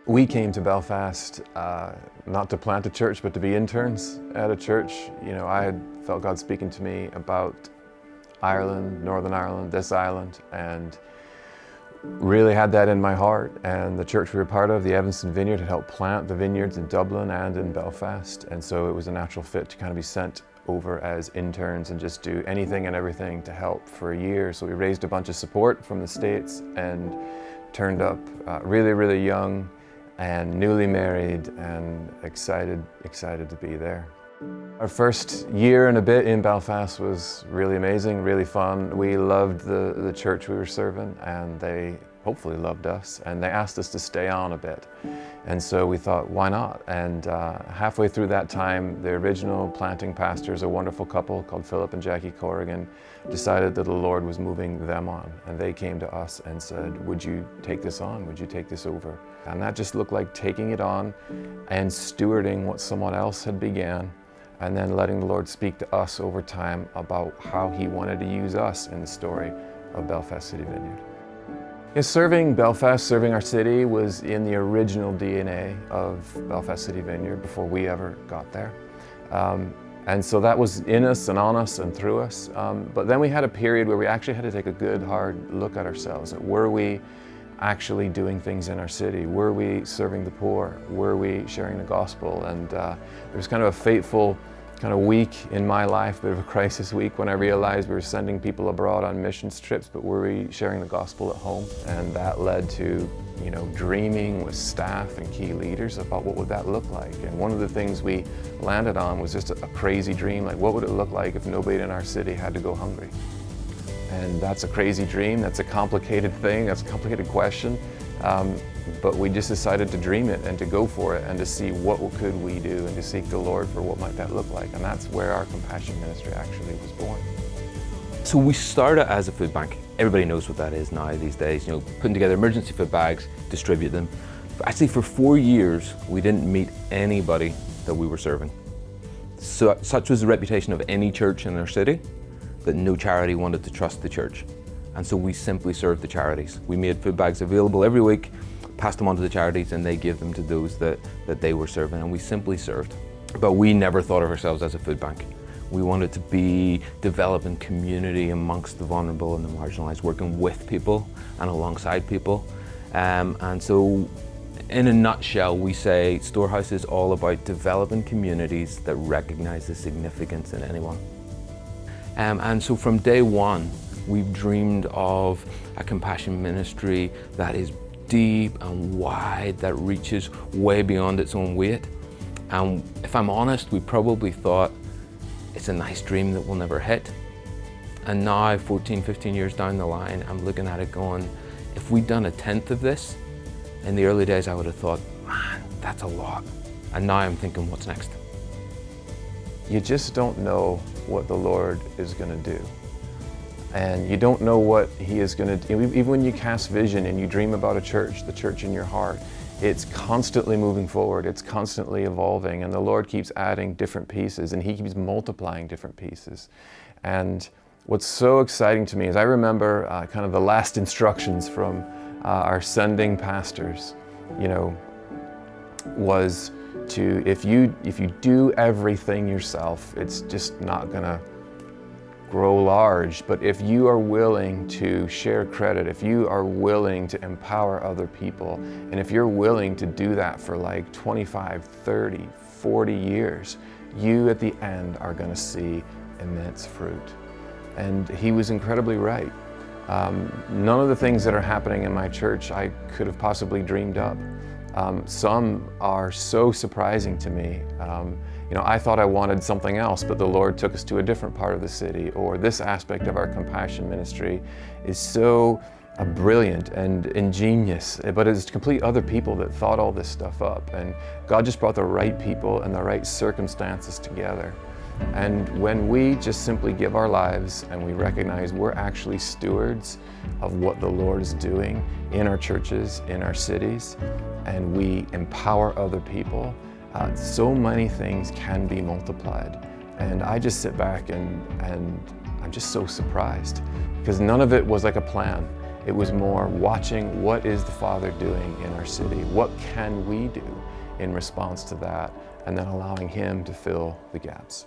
We came to Belfast not to plant a church, but to be interns at a church. You know, I had felt God speaking to me about Ireland, Northern Ireland, this island, and really had that in my heart. And the church we were part of, the Smith Vineyard, had helped plant the vineyards in Dublin and in Belfast. And so it was a natural fit to kind of be sent over as interns and just do anything and everything to help for a year. So we raised a bunch of support from the States and turned up really, really young and newly married and excited to be there. Our first year and a bit in Belfast was really amazing, really fun. We loved the church we were serving, and they hopefully loved us, and they asked us to stay on a bit. And so we thought, why not? And halfway through that time, the original planting pastors, a wonderful couple called Philip and Jackie Corrigan, decided that the Lord was moving them on. And they came to us and said, would you take this on? Would you take this over? And that just looked like taking it on and stewarding what someone else had began, and then letting the Lord speak to us over time about how He wanted to use us in the story of Belfast City Vineyard. Yeah, serving Belfast, serving our city, was in the original DNA of Belfast City Vineyard before we ever got there. And so that was in us and on us and through us. But then we had a period where we actually had to take a good, hard look at ourselves. Were we actually doing things in our city? Were we serving the poor? Were we sharing the gospel? And there was kind of a fateful kind of week in my life, a bit of a crisis week, when I realized we were sending people abroad on missions trips, but were we sharing the gospel at home? And that led to, you know, dreaming with staff and key leaders about what would that look like. And one of the things we landed on was just a crazy dream, like what would it look like if nobody in our city had to go hungry? And that's a crazy dream, that's a complicated thing, that's a complicated question. But we just decided to dream it and to go for it and to see what could we do and to seek the Lord for what might that look like. And that's where our compassion ministry actually was born. So we started as a food bank. Everybody knows what that is now these days, you know, putting together emergency food bags, distribute them. But actually for 4 years, we didn't meet anybody that we were serving. So, such was the reputation of any church in our city that no charity wanted to trust the church. And so we simply served the charities. We made food bags available every week, passed them on to the charities, and they gave them to those that they were serving, and we simply served. But we never thought of ourselves as a food bank. We wanted to be developing community amongst the vulnerable and the marginalized, working with people and alongside people. And so in a nutshell, we say Storehouse is all about developing communities that recognize the significance in anyone. And so from day one, we've dreamed of a compassion ministry that is deep and wide, that reaches way beyond its own weight. And if I'm honest, we probably thought it's a nice dream that we'll never hit. And now, 14, 15 years down the line, I'm looking at it going, if we'd done 1/10 of this, in the early days I would have thought, man, that's a lot. And now I'm thinking, what's next? You just don't know what the Lord is going to do. And you don't know what He is going to do. Even when you cast vision and you dream about a church, the church in your heart, it's constantly moving forward, it's constantly evolving, and the Lord keeps adding different pieces, and He keeps multiplying different pieces. And what's so exciting to me is I remember kind of the last instructions from our sending pastors, you know, was to, if you do everything yourself, it's just not gonna grow large. But if you are willing to share credit, if you are willing to empower other people, and if you're willing to do that for like 25, 30, 40 years, you at the end are gonna see immense fruit. And he was incredibly right. None of the things that are happening in my church I could have possibly dreamed up. Some are so surprising to me. You know, I thought I wanted something else, but the Lord took us to a different part of the city, or this aspect of our compassion ministry is so brilliant and ingenious, but it's complete other people that thought all this stuff up. And God just brought the right people and the right circumstances together. And when we just simply give our lives and we recognize we're actually stewards of what the Lord is doing in our churches, in our cities, and we empower other people, so many things can be multiplied. And I just sit back and I'm just so surprised, because none of it was like a plan. It was more watching what is the Father doing in our city, what can we do in response to that, and then allowing Him to fill the gaps.